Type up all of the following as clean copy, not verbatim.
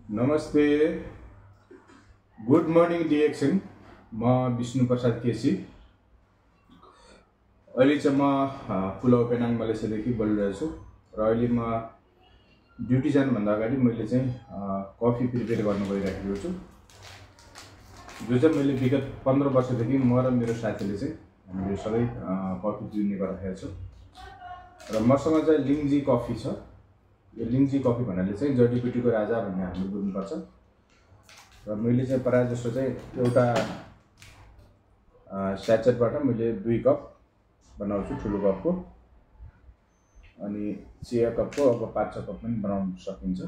नमस्ते, good morning DXN. म विष्णु प्रसाद केसी। अहिले चाहिँ म पुलाव पेनाङ मलेसियादेखि बोलिरहेको छु र अहिले म ड्युटी जानुभन्दा अगाडि मैले चाहिँ कफी प्रिपेयर गर्न गइरहेको छु, जो चाहिँ मैले विगत 15 वर्षदेखि म र मेरो साथीले चाहिँ हामीले सधैँ कफी पिउने गरिरहेको छु। र मसँग चाहिँ लिङ्जी कफी छ। यो लिङ्जी कफी भन्नाले चाहिँ जडीबुटीको राजा भन्ने हामीले बुझ्नुपर्छ। र मैले चाहिँ प्रायः जस्तो चाहिँ एउटा स्याचेटबाट मैले 2 कप बनाउँछु, ठुलो कपको। अनि चिया कपको अब 5-6 कप पनि बनाउन सकिन्छ।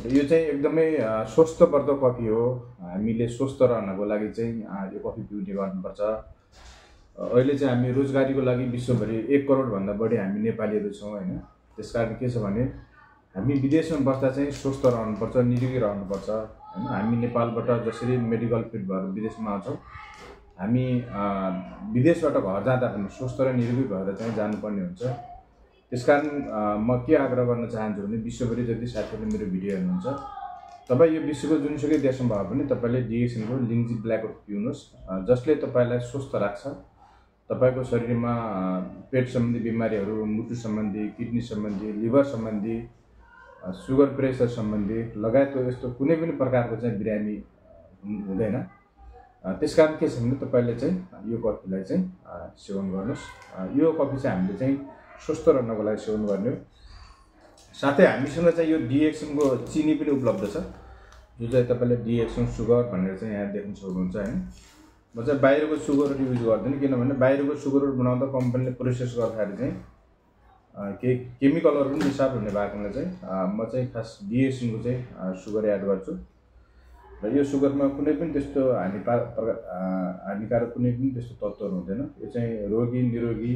र यो चाहिँ एकदमै स्वस्थवर्धक कफी हो। हामीले स्वस्थ रहनको लागि चाहिँ यो कफी पिउने गर्नुपर्छ। अहिले चाहिँ हामी रोजगारीको लागि विश्वभरि 1 करोड भन्दा बढी हामी नेपालीहरू छौँ हैन। त्यसकारण के छ भने हामी विदेशमा बस्दा चाहिँ स्वस्थ रहनुपर्छ, निरोगी रहनुपर्छ हैन। हामी नेपालबाट जसरी मेडिकल फिट भएर विदेशमा आउँछौँ, हामी विदेशबाट घर जाँदा पनि स्वस्थ र निरोगी भएर चाहिँ जानुपर्ने हुन्छ। त्यसकारण म के आग्रह गर्न चाहन्छु भने विश्वभरि जति साथीहरूले मेरो भिडियो हेर्नुहुन्छ, तपाईँ यो विश्वको जुनसुकै देशमा भए पनि तपाईँले डिएक्सनको लिङ्जी ब्ल्याक पिउनुहोस्, जसले तपाईँलाई स्वस्थ राख्छ। तपाईको शरीरमा पेट सम्बन्धी बिमारीहरू, मुटु सम्बन्धी, किडनी सम्बन्धी, लिभर सम्बन्धी, सुगर प्रेसर सम्बन्धी लगायतको यस्तो कुनै पनि प्रकारको चाहिँ बिरामी हुँदैन। त्यसकारण के छ भने तपाईले चाहिँ यो कफीलाई चाहिँ सेवन गर्नुहोस्। यो कफी चाहिँ हामीले चाहिँ स्वस्थ रहनको लागि सेवन गर्ने हो। साथै हामीसँग चाहिँ यो डिएक्सनको चिनी पनि उपलब्ध छ, जो चाहिँ तपाईले डिएक्सन सुगर भनेर चाहिँ यहाँ देख्न सक्नुहुन्छ हैन। म चाहिँ बाहिरको सुगरहरू युज गर्दैन, किनभने बाहिरको सुगरहरू बनाउँदा कम्पनीले प्रोसेस गर्दाखेरि चाहिँ केही केमिकलहरू पनि मिसाप हुने भएकोले चाहिँ म चाहिँ खास डिएक्सनको चाहिँ सुगर एड गर्छु। र यो सुगरमा कुनै पनि त्यस्तो हानिकारक कुनै पनि त्यस्तो तत्त्वहरू हुँदैन। यो चाहिँ रोगी निरोगी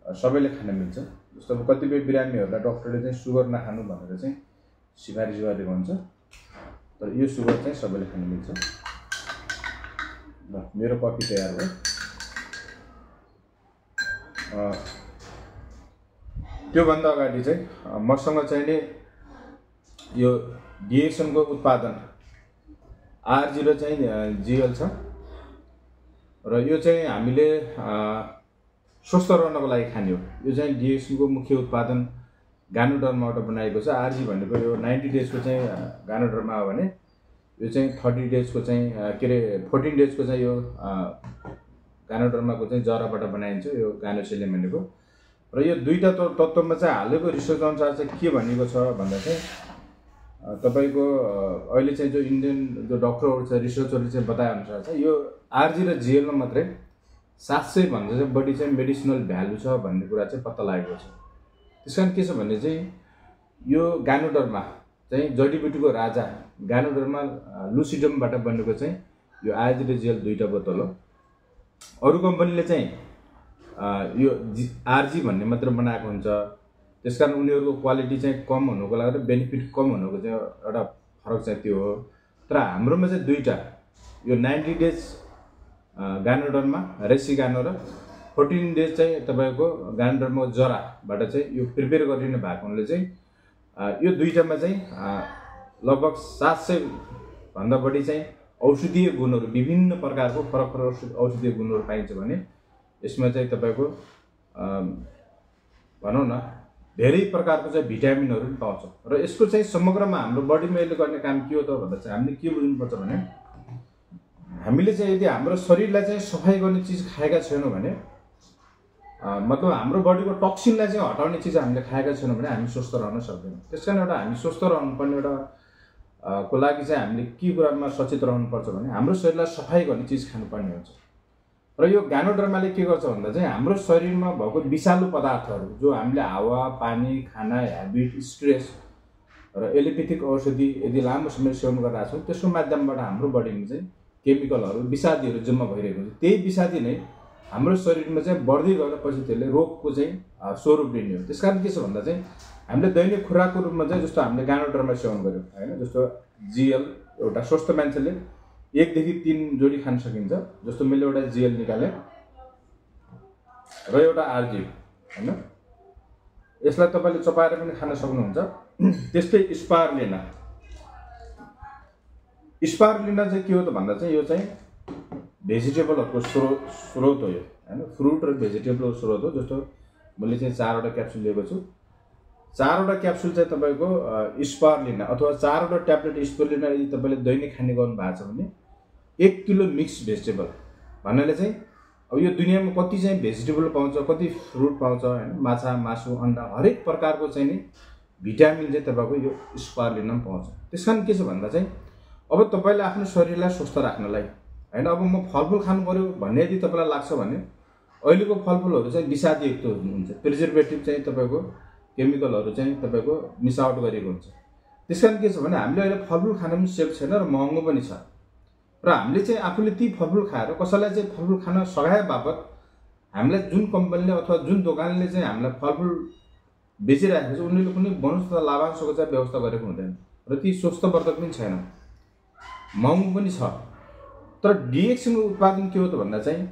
सबैले खान मिल्छ। जस्तो अब कतिपय बिरामीहरूलाई डक्टरले चाहिँ सुगर नखानु भनेर चाहिँ सिफारिस गरेको हुन्छ, तर यो सुगर चाहिँ सबैले खान मिल्छ। ल, मेरो कफी तयार भयो। त्योभन्दा अगाडि चाहिँ मसँग चाहिँ नि यो डिएक्सनको उत्पादन R0 चाहिँ GL छ। र यो चाहिँ हामीले स्वस्थ रहनको लागि खाने हो। यो चाहिँ डिएक्सनको मुख्य उत्पादन गानोडर्माबाट बनाएको छ। RG भनेको यो 90 डेजको चाहिँ गानोडर्मा हो भने यो चाहिँ 30 डेजको चाहिँ 14 डेजको चाहिँ यो गानोडर्माको चाहिँ जराबाट बनाइन्छ, यो गानोसिलियम भनेको। र यो दुईटा तत्त्वमा चाहिँ हालैको रिसर्च अनुसार चाहिँ के भनेको छ भन्दा चाहिँ तपाईको अहिले चाहिँ जो इन्डियन जो डक्टरहरू छ, रिसर्चरले चाहिँ बताए अनुसार चाहिँ यो RG र GL मा मात्रै 700 भन्दा चाहिँ बढी चाहिँ मेडिसिनल भ्यालु छ भन्ने कुरा चाहिँ पत्ता लागेको छ। त्यसकारण के छ भने चाहिँ यो गानोडर्मा चाहिँ जडीबुटीको राजा गानोडर्मा लुसिडमबाट बनेको चाहिँ यो RG र GL दुईटा बोतल हो। अरू कम्पनीले चाहिँ यो RG भन्ने मात्र बनाएको हुन्छ। त्यसकारण उनीहरूको क्वालिटी चाहिँ कम हुनुको लागि र बेनिफिट कम हुनुको चाहिँ एउटा फरक चाहिँ त्यो हो। तर हाम्रोमा चाहिँ दुईटा, यो 90 डेज गानोडर्मा रेसिगानो र 14 डेज चाहिँ तपाईको गानोडर्मा जराबाट चाहिँ यो प्रिपेयर गरिने भएको हुनाले चाहिँ यो दुईटामा चाहिँ लगभग 700 भन्दा बढी चाहिँ औषधीय गुणहरू, विभिन्न प्रकारको फरक फरक औषधीय गुणहरू पाइन्छ भने यसमा चाहिँ तपाईको भनौँ न धेरै प्रकारको चाहिँ भिटामिनहरू पनि पाउँछ। र यसको चाहिँ समग्रमा हाम्रो बडीमा यसले गर्ने काम के हो त भन्दा चाहिँ हामीले के बुझ्नुपर्छ भने हामीले चाहिँ यदि हाम्रो शरीरलाई चाहिँ सफाइ गर्ने चिज खाएका छैनौँ भने, मतलब हाम्रो बडीको टक्सिनलाई चाहिँ हटाउने चिज हामीले खाएका छैनौँ भने हामी स्वस्थ रहन सक्दैनौँ। त्यसकारण एउटा हामी स्वस्थ रहनुपर्ने एउटा को लागि चाहिँ हामीले के कुरामा सचेत रहनुपर्छ भने हाम्रो शरीरलाई सफाइ गर्ने चिज खानुपर्ने हुन्छ। र यो गानोडर्माले के गर्छ भन्दा चाहिँ हाम्रो शरीरमा भएको विषालु पदार्थहरू, जो हामीले हावा, पानी, खाना, ह्याबिट, स्ट्रेस र एलोपेथिक औषधि यदि लामो समय सेवन गरिरहेको छौँ, त्यसको माध्यमबाट हाम्रो बडीमा चाहिँ केमिकलहरू, विषादीहरू जम्मा भइरहेको हुन्छ। त्यही विषादी नै हाम्रो शरीरमा चाहिँ बढ्दै गएपछि त्यसले रोगको चाहिँ स्वरूप लिने हो। त्यसकारण के छ भन्दा चाहिँ हामीले दैनिक खुराकको रूपमा चाहिँ जस्तो हामीले गानोडर्मा सेवन गर्यौँ हैन, जस्तो GL एउटा स्वस्थ मान्छेले 1 देखि 3 जोडी खान सकिन्छ। जस्तो मैले एउटा GL निकालेँ र एउटा RG हैन, यसलाई तपाईले चपाएर पनि खान सक्नुहुन्छ। त्यस्तै स्पारुलिना चाहिँ के हो त भन्दा चाहिँ यो चाहिँ भेजिटेबलहरुको स्रोत हो यो हैन, फ्रुट र भेजिटेबलको स्रोत हो। जस्तो मैले चाहिँ 4 वटा क्याप्सुल लिएको छु। 4 वटा क्याप्सुल चाहिँ तपाईको स्पारुलिना अथवा 4 वटा ट्याब्लेट स्पारुलिना यदि तपाईले दैनिक खाने गर्नु भएको छ भने 1 किलो मिक्स भेजिटेबल भन्नाले चाहिँ अब यो दुनियामा कति चाहिँ भेजिटेबल पाउँछ, कति फ्रुट पाउँछ हैन, माछा, मासु, अण्डा हरेक प्रकारको चाहिँ नि भिटामिन चाहिँ तपाईको यो स्पारुलिनामा पाउँछ। त्यसकारण के छ भन्दा चाहिँ अब तपाईले आफ्नो शरीरलाई स्वस्थ राख्नलाई हैन, अब म फलफुल खानु पर्यो भन्ने यदि तपाईलाई लाग्छ भने अहिलेको फलफुलहरु चाहिँ विषादयुक्त हुन्छ, प्रिजर्भेटिभ चाहिँ तपाईको केमिकलहरु चाहिँ तपाईको मिसावट गरिएको हुन्छ। त्यसकारण के छ भने हामीले अहिले फलफुल खान पनि सेफ छैन र महँगो पनि छ र हामीले चाहिँ आफूले ती फलफुल खाएर कसैलाई चाहिँ फलफुल खान सघाए बापत हामीलाई जुन कम्पनीले अथवा जुन दोकानले चाहिँ हामीलाई फलफुल बेचिरहेको छ उनीहरूले कुनै बोनस तथा लाभांशको चाहिँ व्यवस्था गरेको हुँदैन र ती स्वास्थ्यवर्धक पनि छैन, महँगो पनि छ। तर डिएक्सनको उत्पादन के हो त भन्दा चाहिँ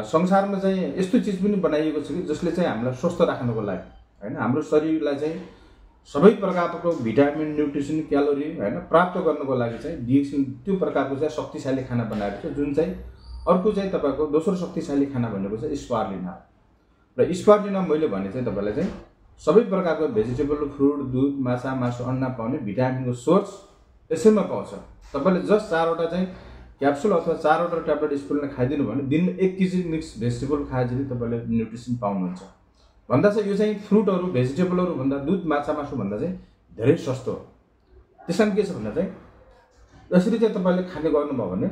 संसारमा चाहिँ यस्तो चीज पनि बनाइएको छ कि जसले चाहिँ हामीलाई स्वस्थ राख्नको लागि हैन, हाम्रो शरीरलाई चाहिँ सबै प्रकारको भिटामिन, न्युट्रिसन, क्यालोरी हैन प्राप्त गर्नको लागि चाहिँ डिएक्सन त्यो प्रकारको चाहिँ शक्तिशाली खाना बनाएको छ। जुन चाहिँ अर्को चाहिँ तपाईको दोस्रो शक्तिशाली खाना भनेको चाहिँ स्पारुलिना र स्पारुलिना मैले भने चाहिँ तपाईलाई चाहिँ सबै प्रकारको भेजिटेबल, फ्रुट, दूध, माछा, मासु, अण्डा पाउने भिटामिनको सोर्स यसैमा पाउँछ। तपाईले जस्ट 4 वटा चाहिँ क्याप्सुल अथवा 4 वटा ट्याब्लेट स्पारुलिना खाइदिनु भने दिनमा 1 केजी मिक्स भेजिटेबल खाए जति तपाईले न्युट्रिसन पाउनुहुन्छ। भन्दा चाहिँ यो चाहिँ फ्रुटहरु, भेजिटेबलहरु भन्दा दूध, माछा, मासु भन्दा चाहिँ धेरै सस्तो हो। त्यसैले के छ भन्दा चाहिँ यसरी चाहिँ तपाईले खाने गर्नुभयो भने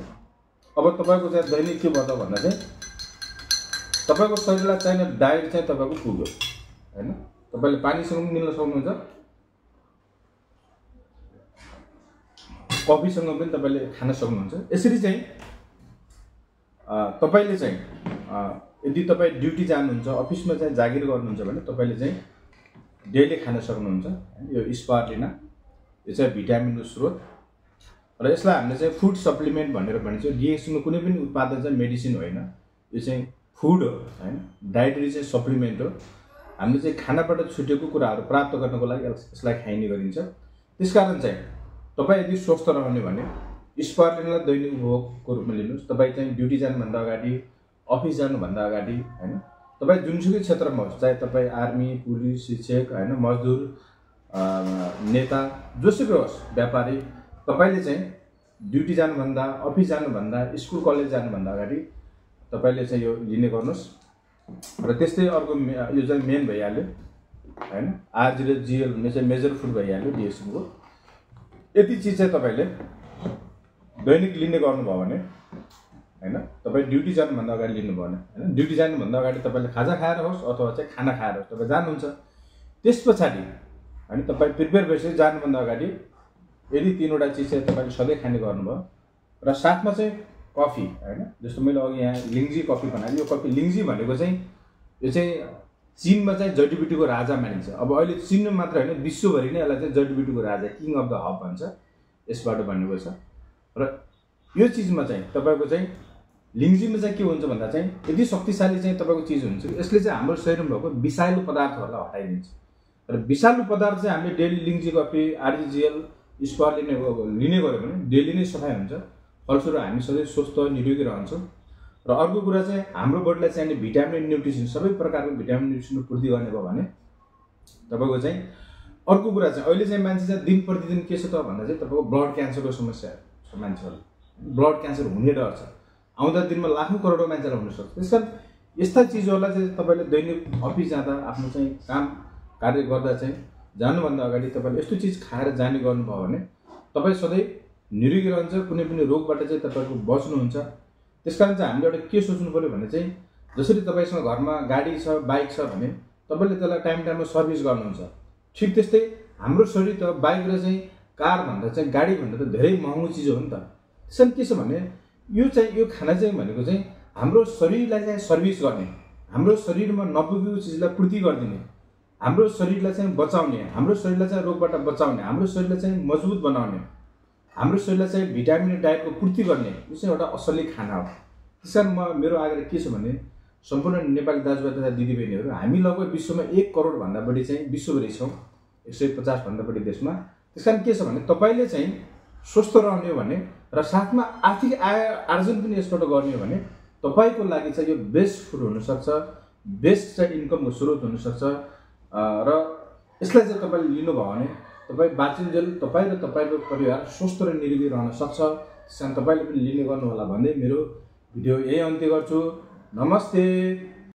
अब तपाईको चाहिँ दैनिक के भयो भन्दा चाहिँ तपाईको शरीरलाई चाहिने डाइट चाहिँ तपाईको पुग्यो हैन। तपाईले पानीसँग मिल्न सक्नुहुन्छ, कफीसँग पनि तपाईले खान सक्नुहुन्छ। यसरी चाहिँ तपाईले चाहिँ यदि तपाई ड्युटी जानुहुन्छ, अफिसमा चाहिँ जागिर गर्नुहुन्छ भने तपाईले चाहिँ डेली खान सक्नुहुन्छ। यो स्पारुलिना यो चाहिँ भिटामिनको स्रोत र यसलाई हामीले चाहिँ फुड सप्लिमेन्ट भनेर भनिन्छ। डिएक्सनको कुनै पनि उत्पादन चाहिँ मेडिसिन होइन, यो चाहिँ फुड हो हैन, डाइटरी चाहिँ सप्लिमेन्ट हो। हामीले चाहिँ खानाबाट छुटेको कुराहरू प्राप्त गर्नको लागि यसलाई खाइने गरिन्छ। त्यसकारण चाहिँ तपाई यदि स्वस्थ रहने भने स्पारुलिनालाई दैनिक उपभोगको रूपमा लिनुहोस्। तपाई चाहिँ ड्युटी जानुभन्दा अगाडि, अफिस जानुभन्दा अगाडि हैन, तपाई जुनसुकै क्षेत्रमा होस्, चाहे तपाई आर्मी, पुलिस, शिक्षक हैन, मजदुर, नेता, जोसुकै होस्, व्यापारी, तपाईले चाहिँ ड्युटी जानुभन्दा, अफिस जानुभन्दा, स्कुल कलेज जानुभन्दा अगाडि तपाईले चाहिँ यो लिने गर्नुहोस्। र त्यस्तै अर्को यो चाहिँ मेन भइहाल्यो हैन, R0GL भन्ने चाहिँ मेजर फुड भइहाल्यो डिएक्सनको। यति चीज चाहिँ तपाईले दैनिक लिने गर्नुभयो भने हैन, तपाई ड्युटी जानुभन्दा अगाडि लिनुभयो भने हैन, ड्युटी जानुभन्दा अगाडि तपाईले खाजा खाएर होस् अथवा चाहिँ खाना खाएर होस् तपाई जानुहुन्छ, त्यसपछि हैन तपाई प्रिपेयर भइसकेर जानुभन्दा अगाडि यदि 3 वटा चीज चाहिँ तपाईले सधैँ खाने गर्नुभयो र साथमा चाहिँ कफी हैन, जस्तो मैले अघि यहाँ लिङ्जी कफी बनाएँ। यो कफी लिङ्जी भनेको चाहिँ यो चाहिँ चीनमा चाहिँ जडीबुटीको राजा मानिन्छ। अब अहिले चीनमा मात्र हैन विश्वभरि नै यसलाई चाहिँ जडीबुटीको राजा, किङ अफ द हब भन्छ, यसबाट बनेको छ। र यो चीजमा चाहिँ तपाईको चाहिँ लिङ्जीमा चाहिँ के हुन्छ भन्दा चाहिँ यदि शक्तिशाली चाहिँ तपाईको चीज हुन्छ यसले चाहिँ हाम्रो शरीरमा भएको विषालु पदार्थहरूलाई हटाइदिन्छ। र विषालु पदार्थ चाहिँ हामीले डेली लिङ्जी कफी, R0GL, स्पारुलिना लिने गर्यो भने डेली नै सफाइ हुन्छ, फलस्वरूप हामी सधैँ स्वस्थ निरोगी रहन्छौँ। र अर्को कुरा चाहिँ हाम्रो बडीलाई चाहिने भिटामिन, न्युट्रिसन सबै प्रकारको भिटामिन, न्युट्रिसन पूर्ति गर्ने भयो भने तपाईको चाहिँ अर्को कुरा चाहिँ अहिले चाहिँ मान्छे चाहिँ दिन प्रतिदिन के छ त भन्दा चाहिँ तपाईको ब्लड क्यान्सरको समस्या छ। मान्छेहरुलाई ब्लड क्यान्सर हुने डर छ, आउँदा दिनमा लाखौं करोडौं मान्छेलाई हुन सक्छ। त्यसकारण यस्ता चीजहरुलाई चाहिँ तपाईले दैनिक अफिस जाँदा, आफ्नो चाहिँ काम कार्य गर्दा चाहिँ जानुभन्दा अगाडि तपाईले यस्तो चीज खाएर जाने गर्नुभयो भने तपाई सधैँ निरोगी रहन्छ, कुनै पनि रोगबाट चाहिँ तपाईको बच्नुहुन्छ। त्यसकारण चाहिँ हामीले एउटा के सोच्नु पर्यो भने चाहिँ जसरी तपाईसँग घरमा गाडी छ, बाइक छ भने तपाईले त्यसलाई टाइम टाइममा सर्भिस गर्नुहुन्छ, ठीक त्यस्तै हाम्रो शरीर त बाइक र चाहिँ कार भन्दा चाहिँ गाडी भन्दा त धेरै महँगो चीज हो नि त। त्यसैले के छ भने यो खाना चाहिँ भनेको चाहिँ हाम्रो शरीरलाई चाहिँ सर्भिस गर्ने, हाम्रो शरीरमा नपुगेको चीजलाई पूर्ति गरिदिने, हाम्रो शरीरलाई चाहिँ बचाउने, हाम्रो शरीरलाई चाहिँ रोगबाट बचाउने, हाम्रो शरीरलाई चाहिँ मजबुत बनाउने, हाम्रो शरीरलाई चाहिँ भिटामिन डाइटको पूर्ति गर्ने, यो चाहिँ एउटा असली खाना हो। त्यसकारण मेरो आग्रह के छ भने सम्पूर्ण नेपाली दाजुभाइ तथा दिदीबहिनीहरू हामी लगभग विश्वमा 1 करोड भन्दा बढी चाहिँ विश्वभरि छौँ, 150 भन्दा बढी देशमा। त्यसकारण के छ भने तपाईले चाहिँ स्वस्थ रहने हो भने र साथमा आर्थिक आय आर्जन पनि यसबाट गर्ने हो भने तपाईको लागि चाहिँ यो बेस्ट फुड हुन सक्छ, बेस्ट चाहिँ इन्कमको स्रोत हुन सक्छ र यसलाई चाहिँ तपाईले लिनुभयो भने तपाई बाँचिन्जेल तपाई र तपाईको परिवार स्वस्थ र निरोगी रहन सक्छ। त्यसकारण तपाईले पनि लिने गर्नु होला भन्दै मेरो भिडियो यही अन्त्य गर्छु। नमस्ते।